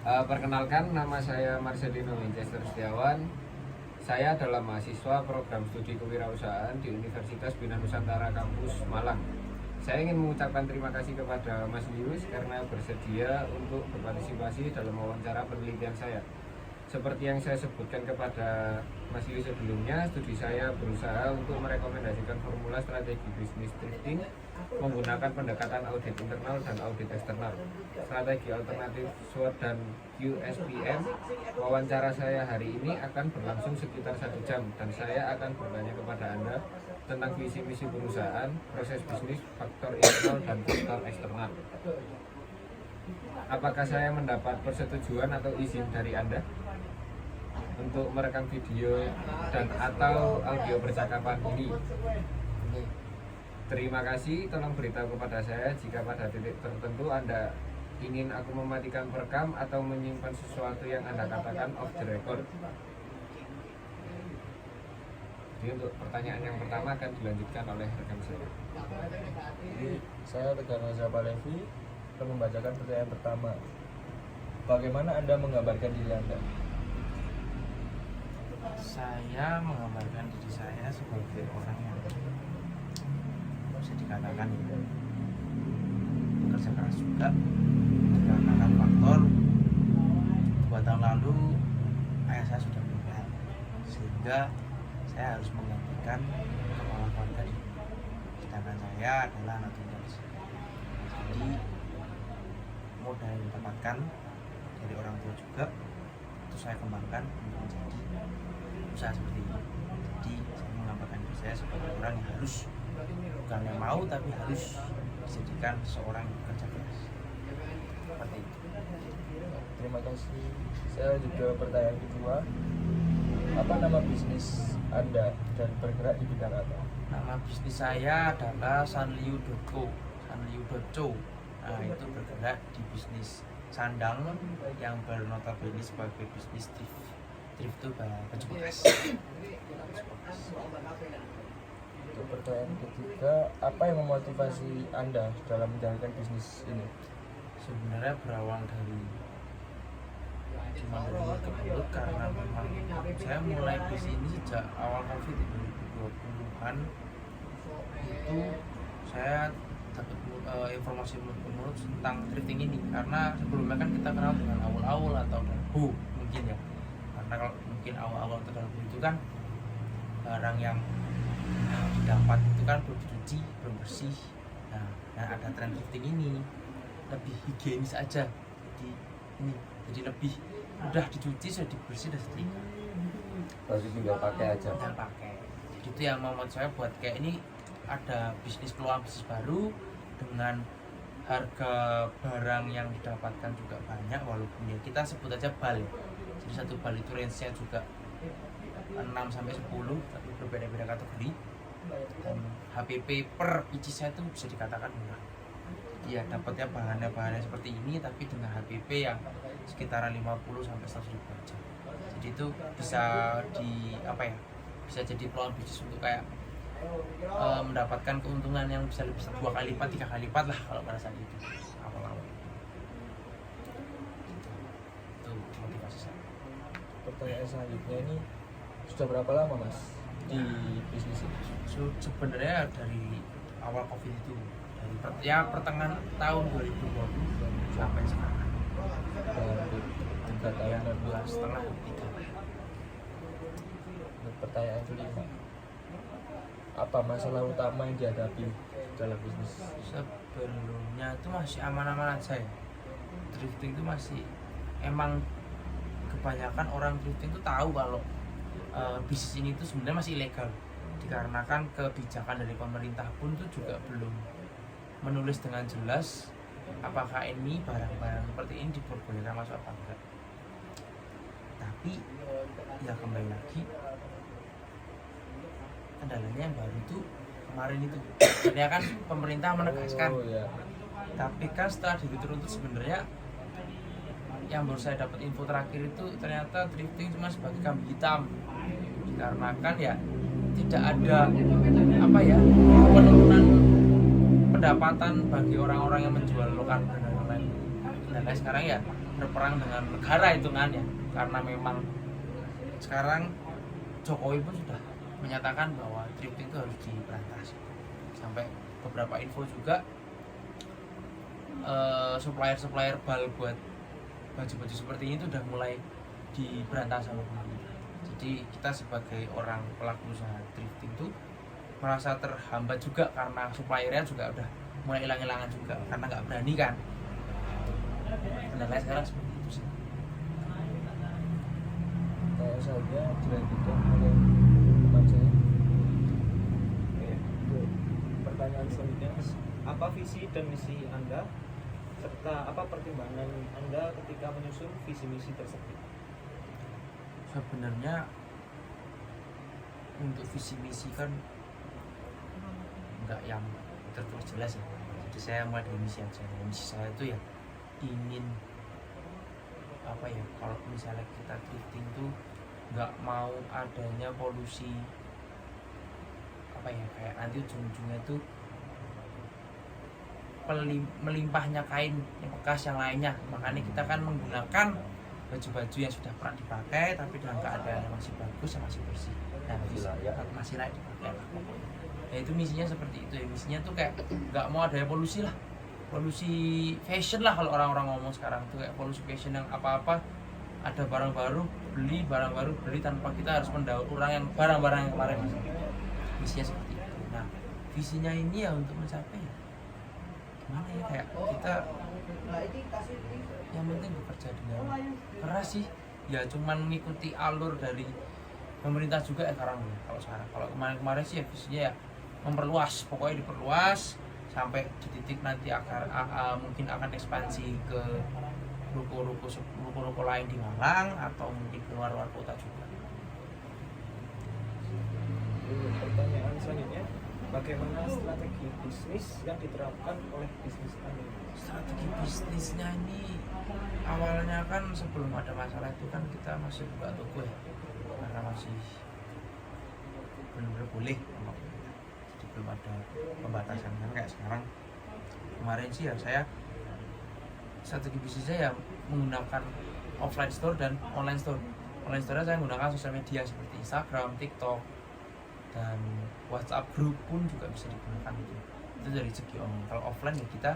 Perkenalkan, nama saya Marcelino Winchester Setiawan. Saya adalah mahasiswa program studi kewirausahaan di Universitas Bina Nusantara Kampus Malang. Saya ingin mengucapkan terima kasih kepada Mas Lius karena bersedia untuk berpartisipasi dalam wawancara penelitian saya. Seperti yang saya sebutkan kepada Mas Lius sebelumnya, studi saya berusaha untuk merekomendasikan formula strategi bisnis thrifting menggunakan pendekatan audit internal dan audit eksternal, strategi alternatif SWOT dan QSPM. Wawancara saya hari ini akan berlangsung sekitar 1 jam dan saya akan bertanya kepada Anda tentang visi misi perusahaan, proses bisnis, faktor internal dan faktor eksternal. Apakah saya mendapat persetujuan atau izin dari Anda untuk merekam video dan atau audio percakapan ini? Terima kasih, tolong beritahu kepada saya jika pada titik tertentu Anda ingin aku mematikan perekam atau menyimpan sesuatu yang Anda katakan off the record. Jadi untuk pertanyaan yang pertama akan dilanjutkan oleh rekan saya. Jadi saya Tegar Nazapa Levi akan membacakan pertanyaan pertama. Bagaimana Anda menggambarkan diri Anda? Saya menggambarkan diri saya sebagai orang yang bisa dikatakan bekerja keras juga, dikarenakan faktor 2 tahun lalu ayah saya sudah meninggal, sehingga saya harus menggantikan kepala keluarga ini. Sedangkan saya adalah anak tunggal. Jadi modal yang didapatkan dari orang tua juga itu saya kembangkan untuk menjadi usaha seperti ini. Jadi saya menggambarkan diri saya sebagai orang yang harus, bukan yang mau tapi harus dijadikan seorang yang bekerja keras. Seperti itu. Terima kasih. Saya juga pertanyaan kedua. Apa nama bisnis Anda dan bergerak di bidang apa? Nama bisnis saya adalah Sanliu.co. Nah, itu bergerak di bisnis sandang yang bernotabene sebagai bisnis thrift. Thrift itu baju bekas. Untuk pertanyaan ketiga, apa yang memotivasi Anda dalam menjalankan bisnis ini? Sebenarnya berawal dari cuma dari mulut ke mulut, karena memang saya mulai bisnis ini sejak awal COVID 2020-an. Itu saya dapat informasi mulut ke mulut tentang thrifting ini, karena sebelumnya kan kita kenal dengan awul-awul atau dalbu mungkin ya, karena kalau mungkin awal-awal atau dalbu itu kan barang yang didapat itu kan belum dicuci, belum bersih. Nah, ada tren thrifting ini lebih higienis aja, jadi lebih udah dicuci, sudah dibersih, sudah setrika, Baru tinggal pakai aja. tinggal pakai. Jadi itu yang membuat saya buat kayak ini, ada peluang bisnis baru dengan harga barang yang didapatkan juga banyak, walaupun ya kita sebut aja bal ya. Jadi satu bal itu range-nya juga 6 sampai 10, tapi berbeda-beda kategori. Dan HPP per pieces itu bisa dikatakan murah. Jadi ya dapatnya bahannya seperti ini, tapi dengan HPP yang sekitaran 50 sampai 100 ribu aja. Jadi itu bisa bisa jadi peluang bisnis untuk kayak mendapatkan keuntungan yang bisa lebih 2 kali lipat, 3 kali lipat lah kalau pada saat itu awal-awal. Itu motivasi saya. Pertanyaan selanjutnya ini, sudah berapa lama Mas di bisnis ini? Sebenarnya dari awal COVID itu, dari pertengahan tahun 2020 sampai sekarang. Dari 3 tahun dan 2,5 3. Untuk pertanyaan kelima, apa masalah utama yang dihadapi dalam bisnis? Sebelumnya itu masih aman-aman aja ya. Thrifting itu masih, emang kebanyakan orang thrifting itu tahu kalau bisnis ini tuh sebenarnya masih ilegal, dikarenakan kebijakan dari pemerintah pun itu juga belum menulis dengan jelas apakah ini barang-barang seperti ini diperbolehkan masuk apa enggak. Tapi ya kembali lagi, kendalanya yang baru itu kemarin itu sebenarnya kan pemerintah menegaskan, tapi kan setelah diruntut sebenarnya yang baru saya dapat info terakhir itu ternyata thrifting cuma sebagai kambing hitam, dikarenakan ya tidak ada penurunan pendapatan bagi orang-orang yang menjual lokal dan lain-lain. Dan sekarang ya berperang dengan negara hitungannya, karena memang sekarang Jokowi pun sudah menyatakan bahwa thrifting itu harus diberantas. Sampai beberapa info juga supplier bal buat baju-baju seperti ini tuh udah mulai diberantas sama pemerintah. Jadi kita sebagai orang pelaku usaha thrifting tuh merasa terhambat juga karena suppliernya juga udah mulai hilang-hilangan juga karena nggak berani kan. Kendalanya sekarang seperti itu sih. Kayak saja dilanjutkan oleh teman saya. Untuk pertanyaan selanjutnya, Mas, apa visi dan misi Anda serta apa pertimbangan Anda ketika menyusun visi misi tersebut? Sebenarnya untuk visi misi kan nggak yang tertulis jelas ya. Jadi saya mulai dari misi aja. Misi saya itu ya ingin apa ya, kalau misalnya kita thrifting tuh nggak mau adanya polusi apa ya, kayak nanti ujung-ujungnya tuh melimpahnya kain yang bekas yang lainnya. Makanya kita kan menggunakan baju-baju yang sudah pernah dipakai tapi dalam keadaan yang masih bagus, yang masih bersih, nah masih layak dipakai lah pokoknya. Ya itu misinya seperti itu ya. Misinya tuh kayak nggak mau ada polusi lah, polusi fashion lah kalau orang-orang ngomong sekarang tuh, kayak polusi fashion yang apa-apa ada barang baru beli tanpa kita harus mendaur ulang yang barang-barang yang kemarin. Misinya seperti itu. Nah visinya ini ya untuk mencapai ya gimana ya, kayak kita yang penting bekerja dengan keras sih ya, cuman mengikuti alur dari pemerintah juga ya sekarang ya. Kalau kemarin sih ya visinya ya memperluas, pokoknya diperluas sampai di titik nanti mungkin akan ekspansi ke ruko-ruko lain di Malang atau mungkin ke luar kota juga. Pertanyaan selanjutnya, bagaimana strategi bisnis yang diterapkan oleh bisnis Anda? Strategi bisnisnya ini awalnya kan sebelum ada masalah itu kan kita masih buka toko ya, karena masih benar-benar boleh, jadi belum ada pembatasan kan kayak sekarang. Kemarin sih ya saya strategi bisnis saya menggunakan offline store dan online store. Online store saya menggunakan sosial media seperti Instagram, TikTok, dan WhatsApp group pun juga bisa digunakan itu dari segi online. Kalau offline ya kita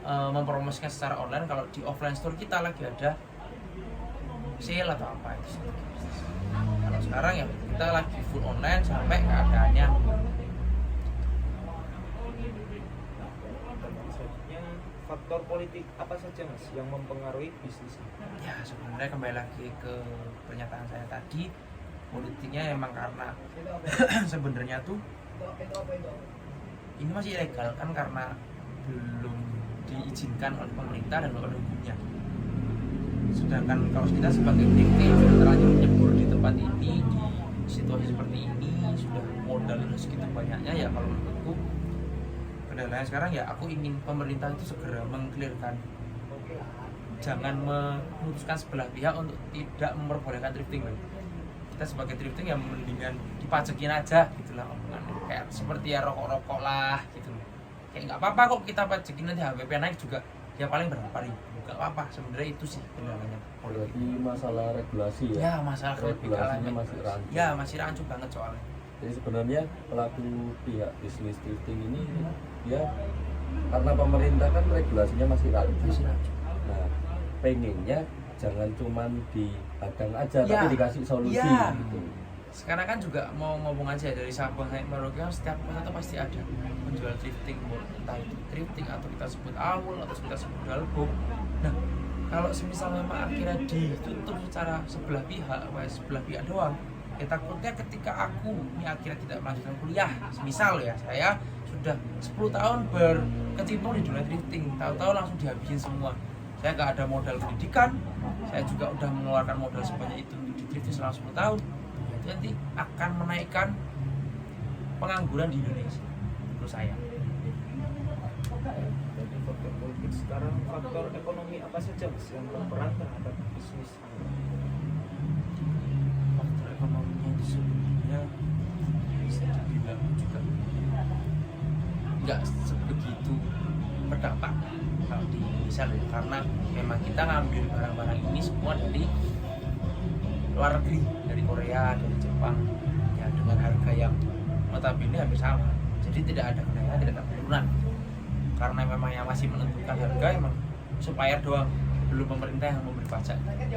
mempromosikan secara online. Kalau di offline store kita lagi ada sale atau apa itu. Kalau sekarang ya kita lagi full online sampai keadaannya. Selanjutnya, faktor politik apa saja, Mas, yang mempengaruhi bisnis? Ya sebenarnya kembali lagi ke pernyataan saya tadi, politiknya emang karena sebenarnya tuh ini masih ilegal kan karena belum diizinkan oleh pemerintah dan oleh hukumnya. Sedangkan kalau kita sebagai thrifting sudah terlanjur menyebur di tempat ini, di situasi seperti ini, sudah modal segitu banyaknya, ya kalau menurutku kendalanya sekarang ya aku ingin pemerintah itu segera mengklirkan, jangan memutuskan sebelah pihak untuk tidak memperbolehkan thrifting. Kita sebagai thrifting ya mendingan dipajakin aja gitulah omongannya, kayak seperti ya rokok-rokok lah gitu. Kayak nggak apa-apa kok kita pajakin, nanti HPP naik juga ya paling berapa ribu, nggak apa-apa. Sebenarnya itu sih kendalanya. Berarti masalah regulasi ya? Ya masalah regulasinya masih rancu. Ya masih rancu banget soalnya. Jadi sebenarnya pelaku pihak bisnis thrifting ini ya karena pemerintah kan regulasinya masih rancu. Nah pengennya jangan cuman dihadang aja, ya, tapi dikasih solusi ya. gitu. Sekarang kan juga mau ngomong aja dari Sabang sampai Merauke, setiap kota tuh pasti ada penjual thrifting, entah itu thrifting atau kita sebut awul atau kita sebut dalbok. Nah kalau semisal memang akhirnya ditutup secara sebelah pihak doang, ya takutnya ketika aku ini akhirnya tidak melanjutkan kuliah, semisal ya saya sudah 10 tahun berkecimpung di dunia thrifting, tahu-tahu langsung dihabisin semua. Saya nggak ada modal pendidikan, saya juga udah mengeluarkan modal sebanyak itu di thrifting selama 10 tahun. Itu nanti akan menaikkan pengangguran di Indonesia menurut saya. Dari faktor politik, sekarang faktor ekonomi apa saja, Mas, yang berperan terhadap bisnis Anda? Faktor ekonominya itu sebenarnya bisa dibilang juga nggak sebegitu berdampak kalau di Indonesia loh, karena memang kita ngambil barang-barang ini semua dari luar negeri, dari Korea, dari Jepang ya, dengan harga yang notabene hampir sama, jadi tidak ada kenaikan, tidak ada penurunan, karena memang yang masih menentukan harga emang supplier doang, belum pemerintah yang memberi pajak. Jadi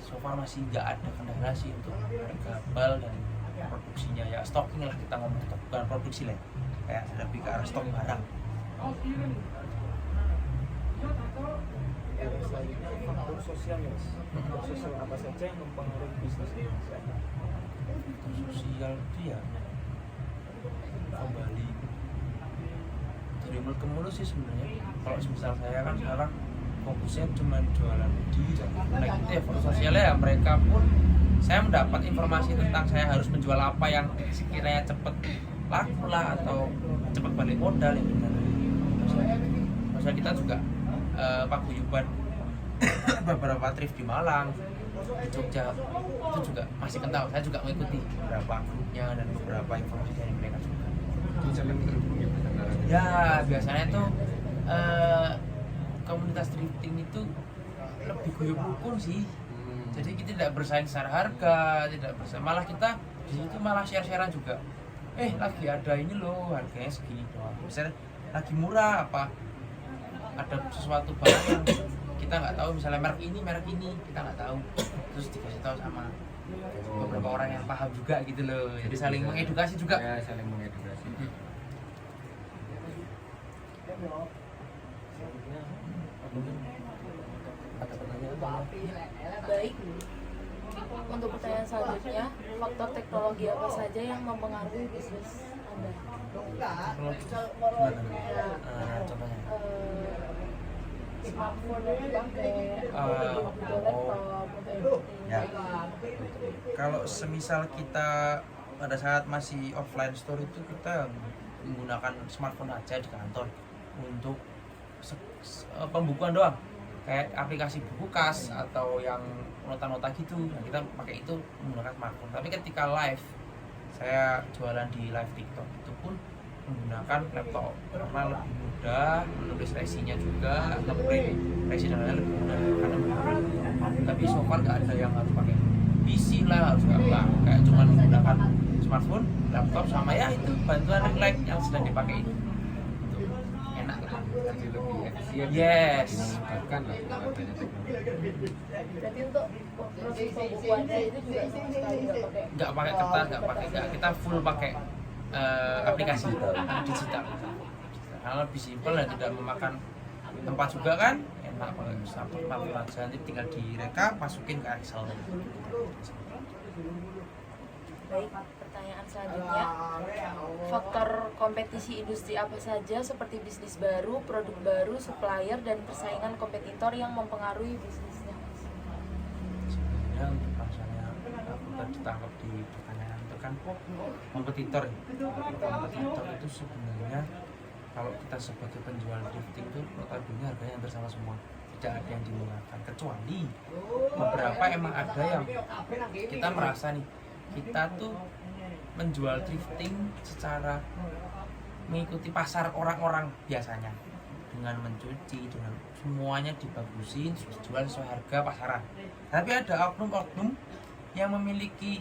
so far masih nggak ada kendala sih untuk harga bal dan produksinya, ya stocking lah kita ngomong, stok bukan produksi lah, kayak lebih ke arah stok barang. Selanjutnya faktor sosial ya Mas. Faktor sosial apa saja yang mempengaruhi bisnis Indonesia? Sosial itu ya kembali dari mulut ke mulut sih sebenarnya. Kalau misal saya kan sekarang fokusnya cuma jualan di nah gitu ya, faktor sosialnya ya mereka pun, saya mendapat informasi tentang saya harus menjual apa yang sekiranya cepet laku lah atau cepet balik modal ya benar. Maksudnya kita juga paguyuban beberapa trip di Malang, di Jogja itu juga masih kental. Saya juga mengikuti beberapa grupnya dan beberapa informasi dari mereka juga. Saling terhubung ya Mas. Ya biasanya tuh komunitas drifting itu lebih guyup rukun sih. Jadi kita tidak bersaing secara harga, tidak bersaing, malah kita di situ malah share-sharean juga. Lagi ada ini loh, harganya segini doang. Misalnya lagi murah apa, ada sesuatu barang yang kita nggak tahu, misalnya merek ini kita nggak tahu, terus dikasih tahu sama beberapa orang yang paham juga gitu loh. Jadi saling mengedukasi juga. Ya, saling mengedukasi. Selanjutnya Ada pertanyaan apa? Baik, untuk pertanyaan selanjutnya, faktor teknologi apa saja yang mempengaruhi bisnis Anda? Contohnya Smartphone yang dipakai, atau laptop, atau ya. Kalau semisal kita pada saat masih offline store itu kita menggunakan smartphone aja di kantor untuk pembukuan doang, kayak aplikasi buku kas atau yang nota-nota gitu, nah, kita pakai itu menggunakan smartphone. Tapi ketika live, saya jualan di live TikTok itu pun menggunakan laptop karena lebih mudah, menulis resinya juga, ngeprint resi dan lain-lain lebih mudah karena mudah. Tapi so far nggak ada yang harus pakai PC lah, harus apa, kayak cuma menggunakan smartphone, laptop sama ya itu bantuan ring light yang sedang dipakai ini. Enak lah. Jadi lebih efisien. Yes. Dimudahkan lah dengan adanya teknologi. Berarti untuk proses pembukuannya itu juga sama sekali Nggak pakai kertas, nggak, kita full pakai aplikasi digital. Karena lebih simpel dan tidak memakan tempat juga kan, enak pakai smartphone aja, nanti tinggal direkam, masukin ke Excel. Baik, pertanyaan selanjutnya, faktor kompetisi industri apa saja seperti bisnis baru, produk baru, supplier, dan persaingan kompetitor yang mempengaruhi bisnisnya? Sebenarnya untuk rasanya aku tadi tangkap di pertanyaan itu kan kompetitor ya. Kompetitor itu sebenarnya kalau kita sebagai penjual drifting itu notabene harganya hampir sama semua, tidak ada yang dimurahkan, kecuali beberapa emang ada yang kita merasa nih kita tuh menjual drifting secara mengikuti pasar orang-orang biasanya, dengan mencuci, dengan semuanya dibagusin, dijual sesuai harga pasaran. Tapi ada oknum-oknum yang memiliki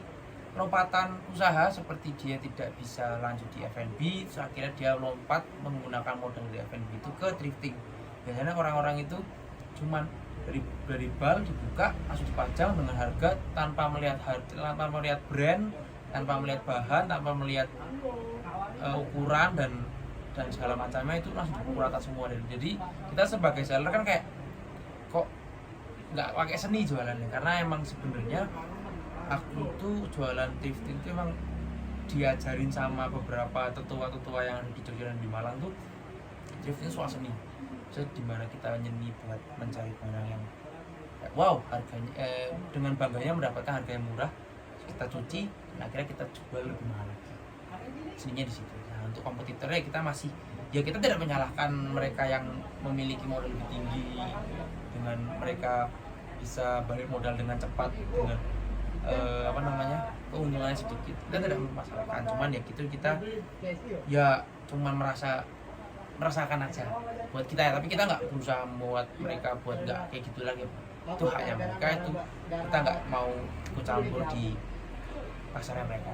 lompatan usaha, seperti dia tidak bisa lanjut di F&B, terus akhirnya dia lompat menggunakan modal dari F&B itu ke drifting. Biasanya orang-orang itu cuman dari bal dibuka langsung dipajang dengan harga tanpa melihat brand, tanpa melihat bahan, tanpa melihat ukuran dan segala macamnya, itu langsung dipukul rata semua. Jadi kita sebagai seller kan kayak kok nggak pakai seni jualannya, karena emang sebenarnya aku tuh jualan drifting itu emang diajarin sama beberapa tetua-tetua yang ada di Jogja dan di Malang tuh, drifting soal seni. Jadi dimana kita nyeni buat mencari barang yang wow harganya, dengan bangganya mendapatkan harga yang murah, kita cuci, nah akhirnya kita jual lebih mahal. Seninya di situ. Nah untuk kompetitornya kita masih, ya kita tidak menyalahkan mereka yang memiliki modal lebih tinggi, dengan mereka bisa balik modal dengan cepat, dengan keuntungannya sedikit, kita tidak memasalahkan. Cuman ya gitu, kita ya cuman merasa merasakan aja buat kita ya, tapi kita nggak berusaha membuat mereka buat nggak kayak gitu lagi. Itu haknya mereka, itu kita nggak mau ikut campur di pasarnya mereka.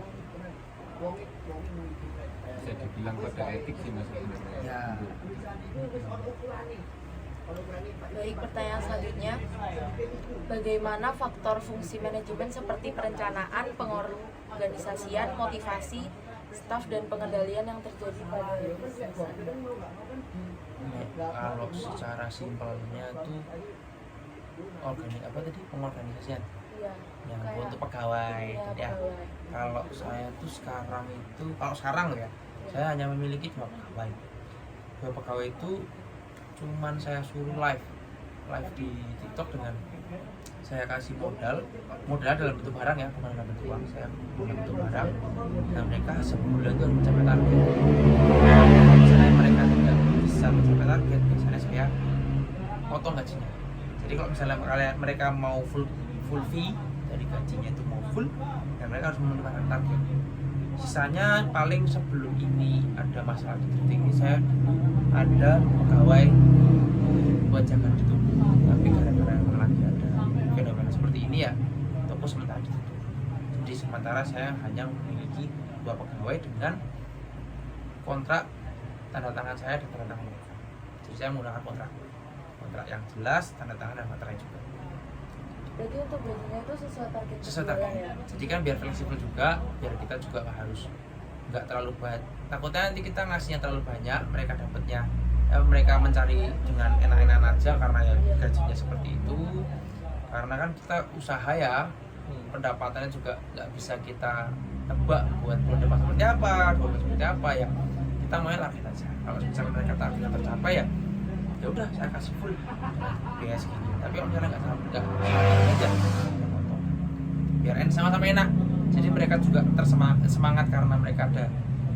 Bisa dibilang kode etik sih mas sebenarnya. Ya. Baik, pertanyaan selanjutnya. Bagaimana faktor fungsi manajemen seperti perencanaan, pengorganisasian, motivasi, staf dan pengendalian yang terjadi pada bisnis Anda? Kalau secara simpelnya tuh pengorganisasian Iya, yang kayak- untuk pegawai ya, ya. pegawai. Kalau saya tuh sekarang ya, saya hanya memiliki 2 pegawai. 2 pegawai itu cuman saya suruh live di TikTok dengan saya kasih modal dalam bentuk barang ya, bukan dalam bentuk uang. Saya dalam bentuk barang, dan mereka sebulan itu harus mencapai target. Kalau misalnya mereka tidak bisa mencapai target, misalnya saya potong gajinya. Jadi kalau misalnya mereka mau full fee dari gajinya itu mau full, dan mereka harus memenuhi target. Sisanya paling sebelum ini ada masalah di titik ini, saya ada pegawai buat jaga di toko, tapi gara-gara memang lagi ada fenomena seperti ini ya, toko sementara ditutup. Jadi sementara saya hanya memiliki 2 pegawai dengan kontrak tanda tangan saya dan tanda tangan mereka. Jadi saya menggunakan kontrak yang jelas, tanda tangan dan materai juga. Berarti untuk gajinya itu sesuai target Sesuai penjualan target. ya? Jadi kan biar fleksibel juga, biar kita juga nggak terlalu banyak. Takutnya nanti kita ngasihnya terlalu banyak, mereka dapatnya mereka mencari dengan enak-enakan aja karena ya gajinya seperti itu. Karena kan kita usaha ya, pendapatannya juga nggak bisa kita tebak buat bulan depan seperti apa, 2 bulan seperti apa ya. Kita maunya target aja. Kalau misalnya mereka targetnya tercapai ya udah saya kasih full biaya segini. Tapi kalau misalnya nggak aja biar sama-sama enak. Jadi mereka juga semangat karena mereka ada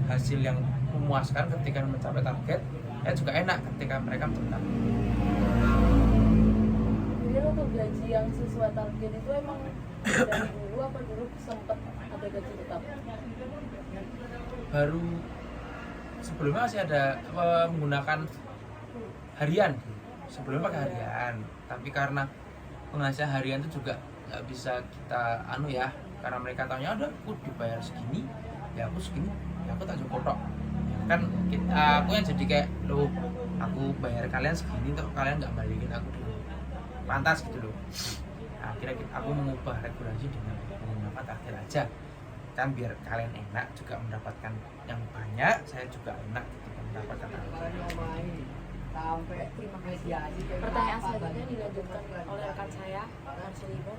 hasil yang memuaskan ketika mencapai target. Ya juga enak ketika mereka mencapai. Jadi untuk gaji yang sesuai target itu emang dari dulu apa dulu sempat ada gaji tetap? Baru sebelumnya masih ada menggunakan harian. Sebelumnya pakai harian, tapi karena penghasilan harian itu juga nggak bisa kita karena mereka taunya udah aku dibayar segini, ya aku segini, ya aku tak cukup tok. Kan aku yang jadi kayak aku bayar kalian segini tuh kalian nggak balikin aku dulu, pantas gitu loh. Akhirnya aku mengubah regulasi dengan menggunakan target aja, kan biar kalian enak juga mendapatkan yang banyak, saya juga enak ketika mendapatkan target. Terima kasih. Pertanyaan selanjutnya dilanjutkan oleh rekan saya, Marcelino.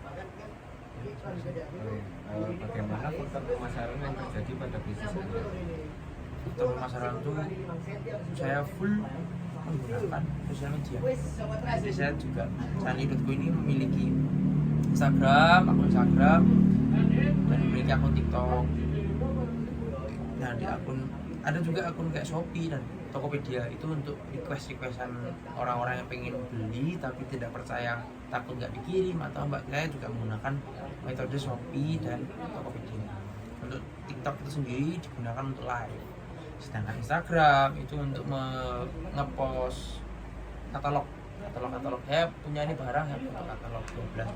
Bagaimana faktor pemasaran yang terjadi pada bisnis Anda? Untuk pemasaran itu saya full menggunakan sosial media. Jadi saya juga Sandy.co ini memiliki akun Instagram dan memiliki akun TikTok. Nah di ada juga akun kayak Shopee dan Tokopedia, itu untuk requestan orang-orang yang pengen beli tapi tidak percaya, takut nggak dikirim atau saya juga menggunakan metode Shopee dan Tokopedia. Untuk TikTok itu sendiri digunakan untuk live, sedangkan Instagram itu untuk ngepost katalog. Saya punya ini barang yang untuk katalog 12.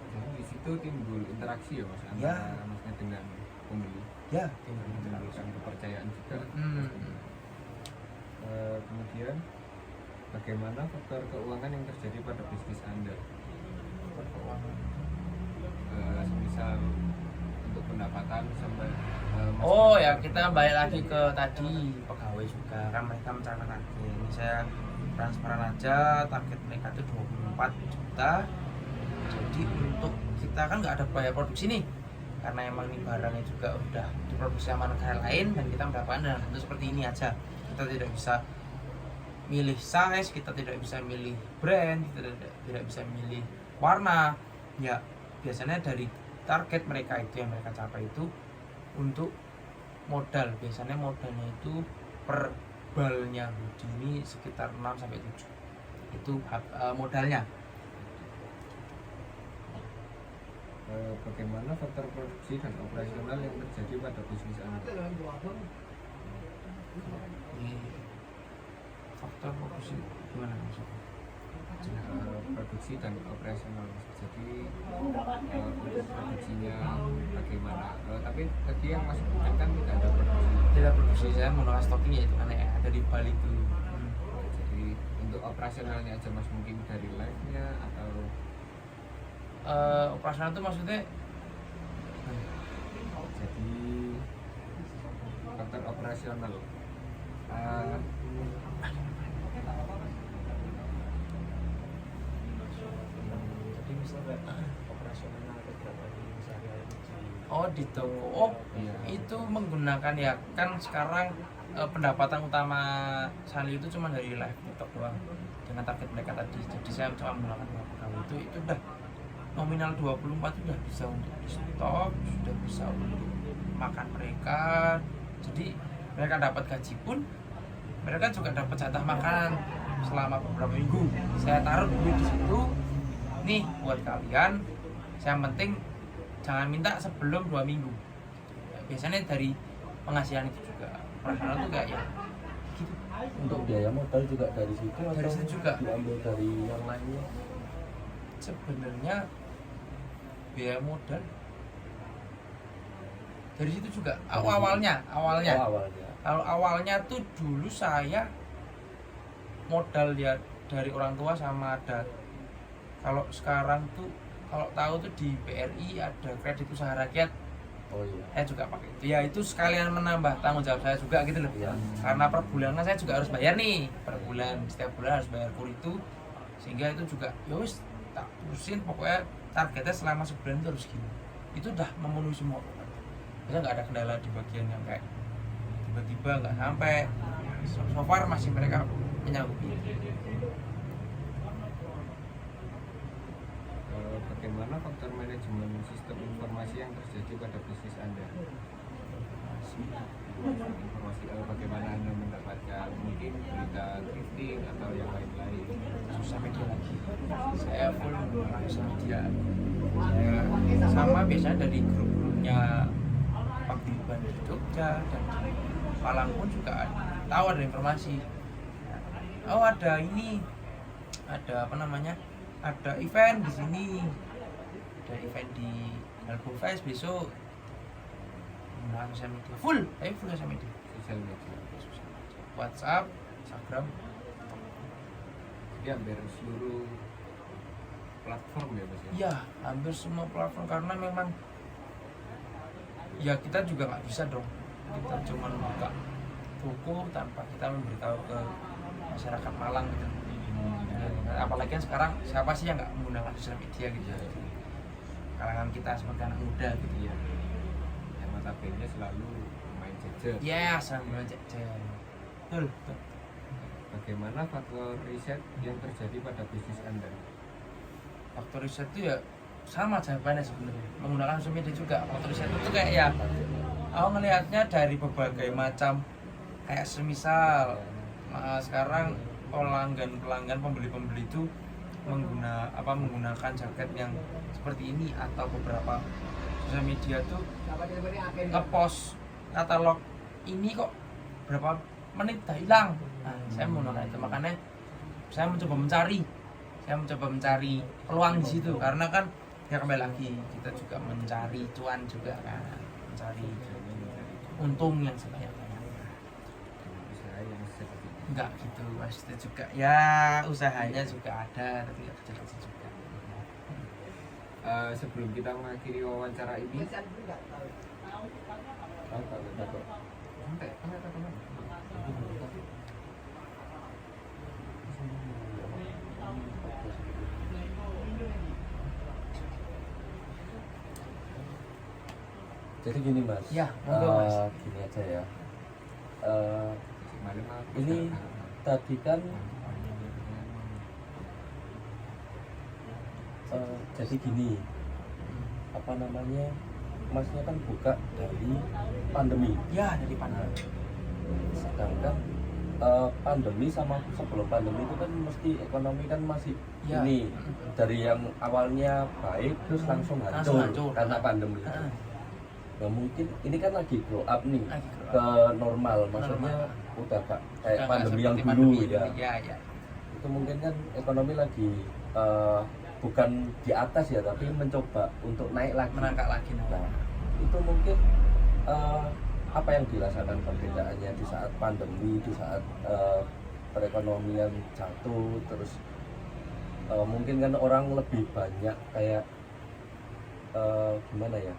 Jadi di situ timbul interaksi ya mas antara masnya dengan pembeli. Ya, Menimbulkan kepercayaan juga. Kemudian bagaimana faktor keuangan yang terjadi pada bisnis Anda? Misal untuk pendapatan sampai ya kita balik lagi ke tadi pegawai juga kan mereka mencapai target. Ini saya transparan aja, target mereka itu 24 juta. Jadi untuk kita kan nggak ada biaya produksi nih, karena emang ini barangnya juga udah diproduksi sama negara lain dan kita mendapatkan dalam bentuk seperti ini aja. Kita tidak bisa milih size, kita tidak bisa milih brand, kita tidak bisa milih warna. Ya biasanya dari target mereka itu yang mereka capai itu untuk modal. Biasanya modalnya itu per balnya hoodie ini sekitar 6-7. Itu modalnya. Bagaimana faktor produksi dan operasional yang terjadi pada bisnis Anda? Faktor fokus gimana maksudnya? Produksi dan operasional. Jadi untuk produksinya bagaimana? Tapi tadi yang masuk kan tidak ada produksi. Tidak produksi, saya menggunakan stocking ya itu kan ya ada di balik itu. Jadi untuk operasionalnya aja mas, mungkin dari live-nya atau Operasional itu maksudnya jadi faktor operasional. Jadi misalnya operasionalnya ada berapa di sehari-hari di toko. Oh, Iya. itu menggunakan ya kan sekarang pendapatan utama Sali itu cuma dari live TikTok doang dengan target mereka tadi. Jadi saya cuma menggunakan beberapa kali itu udah nominal 24 udah bisa untuk di stok, sudah bisa untuk makan mereka. Jadi mereka dapat gaji pun mereka juga dapat jatah makan selama beberapa minggu. Saya taruh duit di situ. Nih buat kalian. Yang penting jangan minta sebelum 2 minggu. Biasanya dari penghasilan itu juga. Operasional tuh kayak ya gitu. Untuk biaya modal juga dari situ Dari atau situ juga. diambil dari yang lainnya? Sebenarnya biaya modal dari situ juga. Awalnya Oh, awalnya. kalau awalnya tuh dulu saya modal ya dari orang tua sama ada, kalau sekarang tuh kalau tahu tuh di BRI ada kredit usaha rakyat, Oh iya. saya juga pakai itu ya, itu sekalian menambah tanggung jawab saya juga gitu loh. Iya. Karena per bulan kan saya juga harus bayar nih, per bulan setiap bulan harus bayar kur itu, sehingga itu juga yowis tak terusin, pokoknya targetnya selama sebulan itu harus gini. Itu udah memenuhi semua pokoknya. Kita nggak ada kendala di bagian yang kayak tiba-tiba nggak sampai. So far masih mereka menyanggupi. Bagaimana faktor manajemen sistem informasi yang terjadi pada bisnis Anda? Informasi bagaimana Anda mendapatkan mungkin berita thrifting atau yang lain-lain. Sosial media lagi. Saya full menggunakan sosial media. Saya sama biasanya dari grup-grupnya paguyuban di Jogja dan di Malang pun juga tahu ada informasi. Oh ada ini, ada apa namanya? Ada event di sini, ada event di Helbo Fest besok. Menggunakan sosial media full sosial media. Sosial media. WhatsApp, Instagram. Jadi hampir seluruh platform ya mas ya? Iya, hampir semua platform karena memang ya kita juga nggak bisa dong kita cuma buka toko tanpa kita memberitahu ke masyarakat Malang gitu. Ya, apalagi kan sekarang siapa sih yang nggak menggunakan sosial media gitu? Kalangan kita sebagai anak muda gitu ya. Yang notabene selalu main gadget. Ya, sambil jajan. Betul. Bagaimana faktor riset yang terjadi pada bisnis Anda? Faktor riset itu ya sama jawabannya sebenarnya, menggunakan sosial media juga. Faktor riset itu kayak ya aku ngelihatnya dari berbagai macam, kayak semisal sekarang pelanggan pembeli itu menggunakan jaket yang seperti ini, atau beberapa sosial media tuh ngepost katalog ini kok berapa menit dah hilang. Nah, saya menggunakan itu, makanya saya mencoba mencari peluang di situ, karena kan ya kembali lagi kita juga mencari cuan juga kan, mencari untung yang sebanyak-banyaknya. Usaha yang seperti itu. Enggak gitu maksudnya juga ya, usahanya juga ada tapi nggak kecil-kecil juga. Sebelum kita mengakhiri wawancara ini, Jadi gini mas, Ya, monggo, Mas. Gini aja ya. kemarin aku Ini tadi kan jadi gini, apa namanya, masnya kan buka dari pandemi, Ya dari pandemi. sedangkan pandemi sama sebelum pandemi itu kan mesti ekonomi kan masih Ya. ini dari yang awalnya baik terus langsung hancur hancur. karena pandemi. Heeh. Nah, mungkin ini kan lagi grow up nih Lagi grow up. ke normal, maksudnya Normal. udah kayak Udah nggak pandemi yang seperti dulu pandemi ya. ini. Ya. Itu mungkin kan ekonomi lagi bukan di atas ya, tapi mencoba untuk naik lagi. Menangkak lagi. Nah, itu mungkin apa yang dirasakan perbedaannya di saat pandemi, di saat perekonomian jatuh, terus mungkin kan orang lebih banyak kayak gimana ya,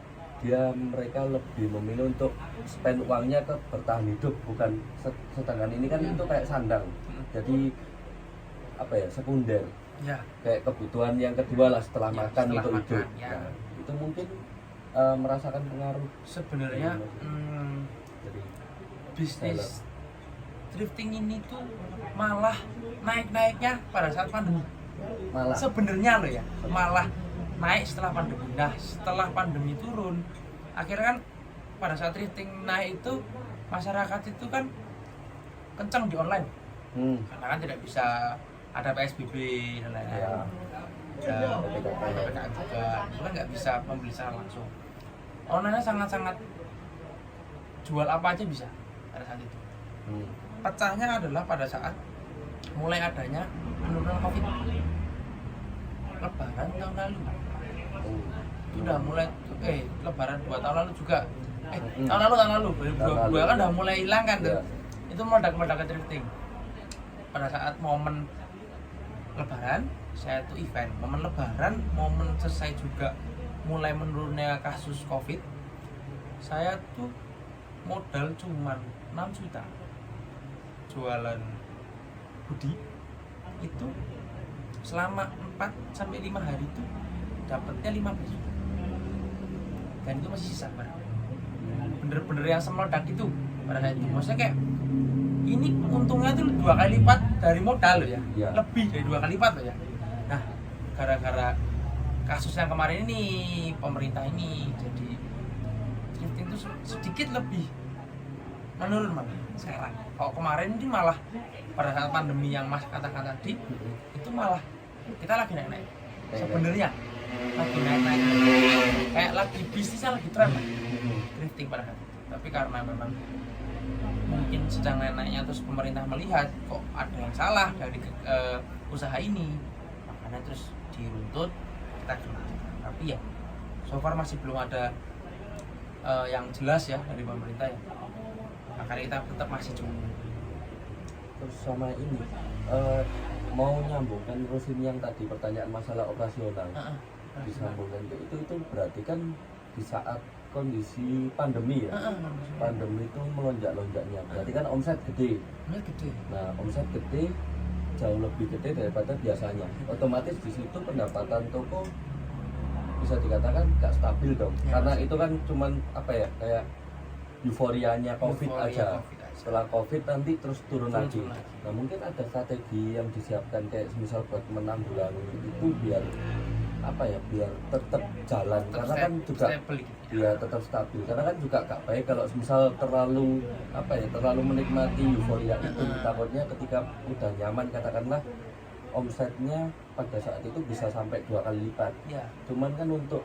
mereka lebih memilih untuk spend uangnya ke bertahan hidup, bukan sedangkan ini kan itu kayak sandang, jadi apa ya, sekunder, Ya. kayak kebutuhan yang kedua lah setelah Ya, makan setelah untuk makan, hidup. ya. Nah, itu mungkin merasakan pengaruh Sebenarnya dari bisnis thrifting ini tuh malah naik-naiknya pada saat pandemi. malah Sebenarnya loh ya, malah naik setelah pandemi. Nah, setelah pandemi turun, akhirnya kan pada saat thrifting naik itu masyarakat itu kan kencang di online. Karena kan tidak bisa ada PSBB dan lain-lain. ya, Ada PPKM juga, itu kan nggak bisa membeli secara langsung. Online sangat-sangat jual apa aja bisa pada saat itu. Pecahnya adalah pada saat mulai adanya penurunan COVID. Lebaran tahun lalu. Udah mulai Lebaran 2 tahun lalu juga. Tahun lalu 2022 kan udah mulai hilang kan tuh. Ya. Itu meledak-meledak ke thrifting. Pada saat momen Lebaran, saya tuh event. Momen Lebaran, momen selesai juga mulai menurunnya kasus COVID. Saya tuh modal cuman 6 juta. Jualan hoodie itu selama 4 sampai 5 hari itu dapatnya 15 juta. Dan itu masih sisa barang. Bener-bener yang semeledak itu pada saat itu. Maksudnya kayak ini untungnya tuh 2 kali lipat dari modal loh ya. Ya. Lebih dari 2 kali lipat loh ya. Nah, gara-gara kasus yang kemarin ini, pemerintah ini jadi thrifting itu sedikit lebih menurun malah sekarang. Kalau kemarin ini malah pada saat pandemi yang Mas katakan tadi itu malah kita lagi naik-naik. Sebenarnya lagi naik-naik. Kayak lagi bisnisnya lagi tren lah. Thrifting pada saat itu. Tapi karena memang mungkin sedang naik-naiknya, terus pemerintah melihat kok ada yang salah dari usaha ini, makanya terus diruntut, kita kena. Tapi ya so far masih belum ada yang jelas ya dari pemerintah ya. Makanya kita tetap masih cukup. terus sama ini mau nyambungkan terusin yang tadi pertanyaan masalah operasional, disambungkan itu berarti kan di saat kondisi pandemi ya, pandemi itu melonjak-lonjaknya, berarti kan omset gede. Gede. Nah, omset gede jauh lebih gede daripada biasanya, otomatis di situ pendapatan toko bisa dikatakan nggak stabil dong, Ya, karena itu kan cuman apa ya, kayak euforianya COVID Euforia aja. COVID aja. Setelah COVID nanti terus turun lagi. Turun lagi. Nah, mungkin ada strategi yang disiapkan kayak misal buat menanggulangi itu biar apa ya, biar tetap jalan, karena kan juga stable gitu ya. ya tetap stabil, karena kan juga gak baik kalau misal terlalu apa ya, terlalu menikmati euforia itu. Takutnya ketika udah nyaman, katakanlah omsetnya pada saat itu bisa sampai 2 kali lipat. Ya. Cuman kan untuk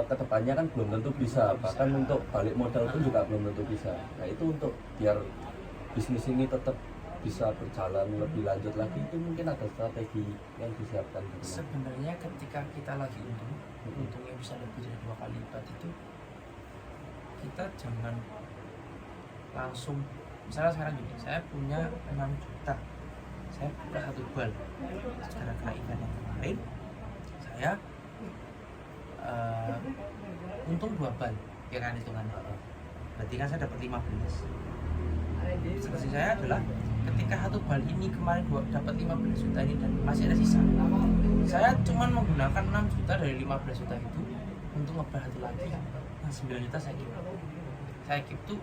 kedepannya kan belum tentu bisa, bahkan untuk balik modal pun juga belum tentu bisa. Nah, itu untuk biar bisnis ini tetap bisa berjalan lebih lanjut lagi, itu mungkin ada strategi yang disiapkan gitu. Sebenarnya ketika kita lagi untungnya bisa lebih dari 2 kali lipat itu, kita jangan langsung, misalnya sekarang gini, saya punya 6 juta, saya buka 1 bal, gara-gara event yang kemarin saya untung 2 bal, ya kan hitungannya, berarti kan saya dapat 15. Strategi saya adalah ketika 1 bal ini kemarin dapat 15 juta ini dan masih ada sisa, saya cuma menggunakan 6 juta dari 15 juta itu untuk ngebal 1 lagi. Nah, 9 juta saya keep tuh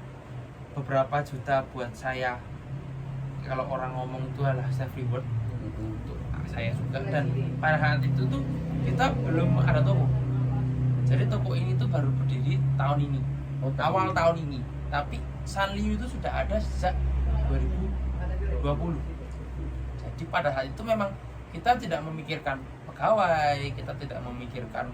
beberapa juta buat saya, kalau orang ngomong itu adalah self reward untuk saya juga. Dan pada saat itu tuh kita belum ada toko, jadi toko ini tuh baru berdiri tahun ini, awal tahun ini. Tapi Sanliu itu sudah ada sejak 2020. Jadi pada saat itu memang kita tidak memikirkan pegawai, kita tidak memikirkan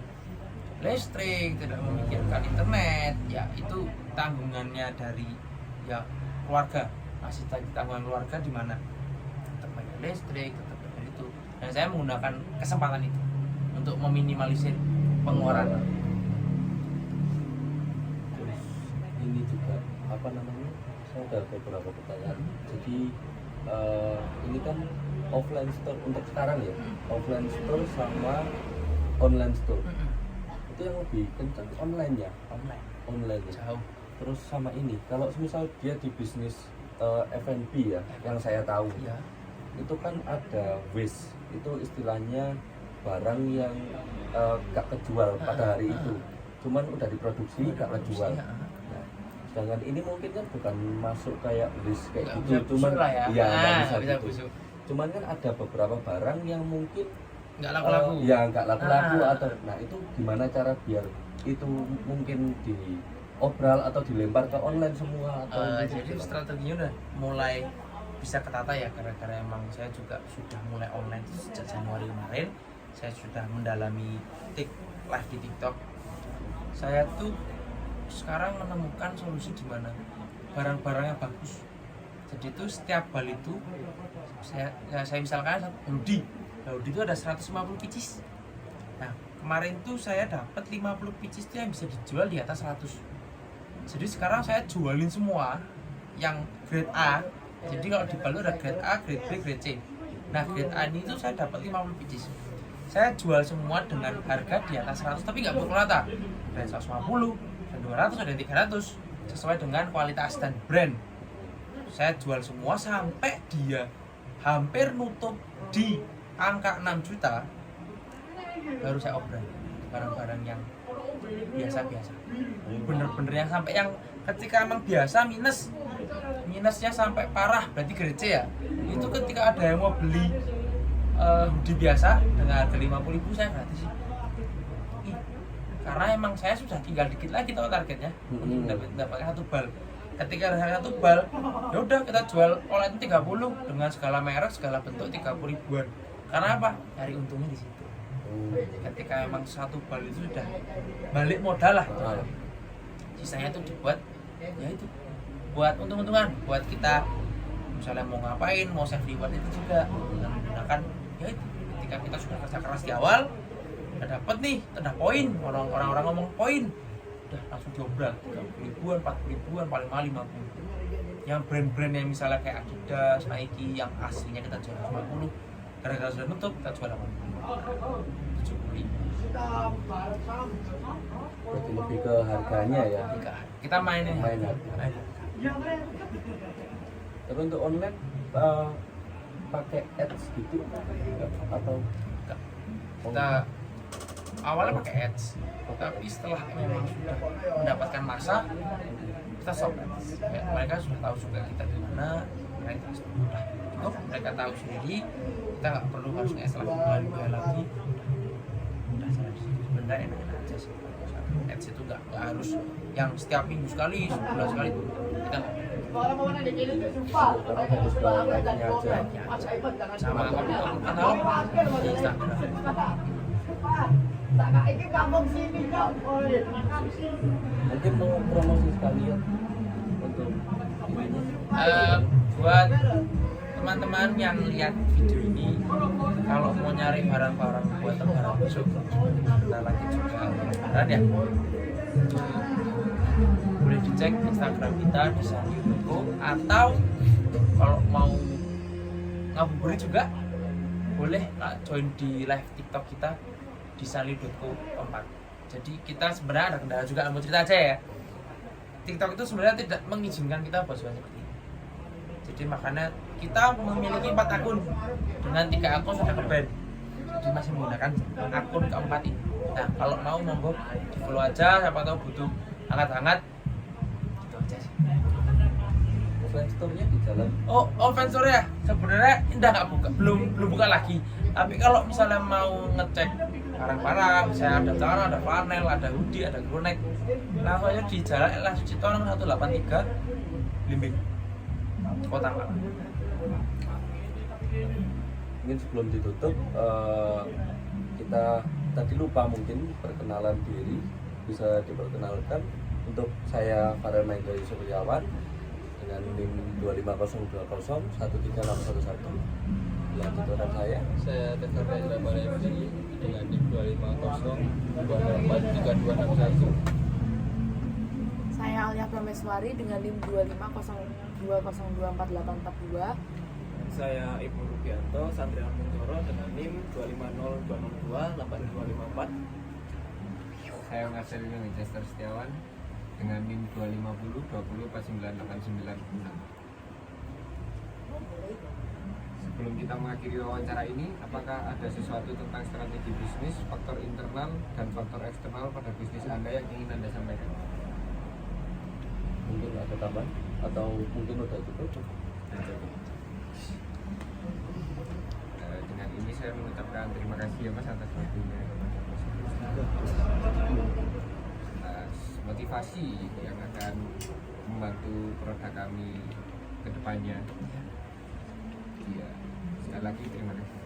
listrik, tidak memikirkan internet, ya itu tanggungannya dari ya keluarga. masih tanggungan keluarga di mana tetap bayar listrik, tetap bayar itu, dan saya menggunakan kesempatan itu untuk meminimalisir pengeluaran. Terus ini juga apa namanya, saya ada beberapa pertanyaan. Jadi ini kan offline store untuk sekarang ya, offline store sama online store. Itu yang lebih kencang online ya, online ya. Jauh. Terus sama ini, kalau misal dia di bisnis F&B ya, yang saya tahu Ya. itu kan ada waste, itu istilahnya barang yang gak kejual pada hari itu, cuman udah diproduksi gak kejual. Ya. Nah, sedangkan ini mungkin kan bukan masuk kayak waste kayak Nggak gitu, bisa cuman busuk lah ya. iya nggak Nah, bisa bisa gitu. busuk. Cuman kan ada beberapa barang yang mungkin Nggak laku-laku. ya nggak laku-laku Ah. atau nah itu gimana cara biar itu mungkin diobral atau dilempar ke online semua atau gitu? Jadi strateginya udah mulai bisa ketata ya, karena emang saya juga sudah mulai online sejak Januari kemarin. Saya sudah mendalami live di TikTok. Saya tuh sekarang menemukan solusi di mana barang-barangnya bagus. Jadi itu setiap bal itu saya misalkan hoodie itu ada 150 pieces. Nah kemarin tuh saya dapat 50 pieces itu yang bisa dijual di atas 100. Jadi sekarang saya jualin semua yang grade A. Jadi kalau di Palu ada grade A, grade B, grade C. Nah grade A ini tuh saya dapat 50 pieces. Saya jual semua dengan harga di atas 100 tapi nggak pukul rata. Ada 150, ada 200, ada 300 sesuai dengan kualitas dan brand. Saya jual semua sampai dia hampir nutup di angka 6 juta, baru saya obral barang-barang yang biasa-biasa, bener-bener yang sampai yang ketika emang biasa minusnya sampai parah, berarti grade C ya. Itu ketika ada yang mau beli hoodie biasa dengan harga 50.000 saya gratis. Karena emang saya sudah tinggal dikit lagi tahu targetnya untuk mendapatkan satu bal. Ketika ada satu bal, ya udah kita jual online 30 dengan segala merek, segala bentuk 30 ribuan. Karena apa? Cari untungnya di situ. Ketika emang satu bal itu sudah balik modal lah, sisanya itu dibuat ya itu buat untung-untungan, buat kita misalnya mau ngapain, mau save reward itu juga menggunakan ya itu. Ketika kita sudah kerja keras di awal, udah dapat nih tanda poin, orang-orang ngomong poin, udah langsung diobral 30 ribuan, 40 ribuan, paling mahal 50. Yang brand-brand yang misalnya kayak Adidas, Nike yang aslinya kita jual 50, gara-gara sudah nutup kita jual 70. Berarti lebih ke harganya ya. Kita mainin Main harga. Main. Tapi untuk online pakai ads gitu atau Kita awalnya pakai ads, tapi setelah memang sudah mendapatkan masa, kita stop ads. Ya, mereka sudah tahu juga kita di mana, mereka sudah cukup, mereka tahu sendiri, kita nggak perlu harus nge-ads lagi, lagi. Udah sana di situ. Sebenarnya enak aja sih. Ads itu nggak harus yang setiap minggu sekali, sebulan sekali, kita nggak. karena fokus ke like-nya aja. Sama katalog di Instagram. Mungkin mau promosi sekalian untuk Buat teman-teman yang lihat video ini, kalau mau nyari barang-barang buat lebaran besok, kita lagi juga lebaran ya, boleh dicek Instagram kita di sanli.co, atau kalau mau ngabuburit juga boleh join di live TikTok kita di sanli.co 4. Jadi kita sebenarnya ada kendala juga, mau cerita aja ya. TikTok itu sebenarnya tidak mengizinkan kita buat seperti ini. Jadi makanya kita memiliki 4 akun dengan 3 akun sudah ke-ban. Jadi masih menggunakan akun keempat ini. Nah kalau mau monggo di follow aja, siapa tahu butuh hangat-hangat. Gitu aja sih. offline store-nya di jalan. Oh, offline store ya sebenarnya indah nggak buka, belum buka lagi. Tapi kalau misalnya mau ngecek barang-barang, misalnya ada celana, ada flanel, ada hoodie, ada crewneck, langsung aja di jalan Elah Sucipto nomor 183 Blimbing, Kota Malang. Mungkin sebelum ditutup kita tadi lupa mungkin perkenalan diri, bisa diperkenalkan. Untuk saya Farel Mahendra Yusuf Setiawan, dengan NIM 25020 13611. Lanjut rekan saya. Saya Tegar Rendra Baremsi dengan NIM 250 Saya Alia Prameswari dengan NIM 25020248842. Saya Ibnu Rubianto Santrian Muntoro dengan NIM 250202824. Saya Marcelino Winchester Setiawan dengan NIM 250204989. Sebelum kita mengakhiri wawancara ini, apakah ada sesuatu tentang strategi bisnis, faktor internal dan faktor eksternal pada bisnis Anda yang ingin Anda sampaikan? Mungkin ada tambahan atau mungkin udah cukup? Dengan ini saya mengucapkan terima kasih ya Mas atas waktunya, atas motivasi yang akan membantu produk kami ke depannya. Iya, sekali lagi terima kasih.